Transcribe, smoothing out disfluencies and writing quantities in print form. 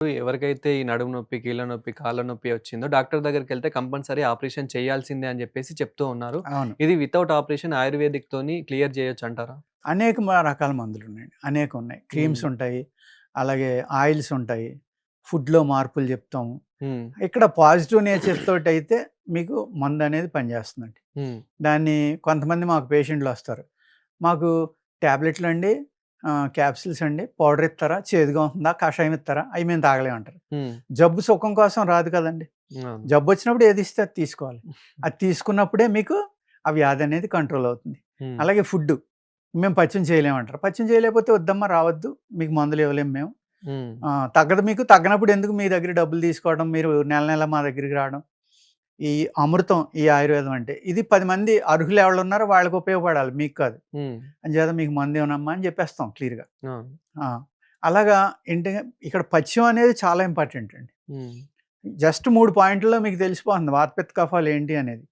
ఎవరికైతే ఈ నడుము నొప్పి, కీళ్ళ నొప్పి, కాళ్ళ నొప్పి వచ్చిందో డాక్టర్ దగ్గరికెళ్తే కంపల్సరీ ఆపరేషన్ చేయాల్సిందే అని జెప్పేసి చెప్తూ ఉన్నారు. అవును. ఇది వితౌట్ ఆపరేషన్ ఆయుర్వేదిక్‌తోని క్లియర్ జేయొచ్చంటారా? అనేక రకాల మందులున్నాయండి. అనేకమున్నాయి. హ్మ్. క్రీమ్స్ ఉంటాయి. అలాగే ఆయిల్స్ ఉంటాయి. ఫుడ్‌లో మార్పులు జెప్తాము. హ్మ్. ఇక్కడ పాజిటివ్ నేచర్స్ తోటయితే మీకు మందనేది పనిజేస్తుందండి. హ్మ్. దాన్ని కొంతమంది మాకు పేషెంట్‌లొస్తారు. మాకు టాబ్లెట్లండి, క్యాప్సూల్స్ అండి, పౌడర్ ఇత్తరా? చేదుగా ఉంటుందా? కషాయం ఇత్తరా? అయి మేము తాగలేమంటారు. హ్మ్. జబ్బు సుఖం కోసం రాదు కదండీ! అవును. జబ్బొచ్చినప్పుడు ఏదిస్తే అది తీసుకోవాలి. అది తీసుకున్నప్పుడే మీకు ఆ వ్యాధనేది కంట్రోల్ అవుతుంది. హ్మ్. అలాగే ఫుడ్డు. మేము పచ్యం చేయలేమంటారు. పచ్యం చేయలేకపోతే వద్దమ్మా రావద్దు. మీకు మందులు ఇవ్వలేము మేము. హ్మ్. తగ్గదు మీకు. తగ్గనప్పుడు ఎందుకు మీ దగ్గర డబ్బులు తీసుకోవడం, మీరు నెల నెల మా దగ్గరికి రావడం. ఈ అమృతం ఈ ఆయుర్వేదం అంటే. ఇది 10 మంది అర్హులు ఎవళ్ళున్నారో వాళ్ళకి ఉపయోగపడాలి మీకు కాదు. హ్మ్. అంచేత మీకు మందివ్వనమ్మా అని చెప్పేస్తాం క్లియర్‌గా. అవును. ఆ! అలాగా ఏంటి ఇక్కడ పథ్యం అనేది చాలా ఇంపార్టెంట్ అండి. హ్మ్. జస్ట్ 3 పాయింట్‌ల్లో మీకు తెలిసిపోతుంది వాత పిత్త కఫాలు ఏంటి అనేది.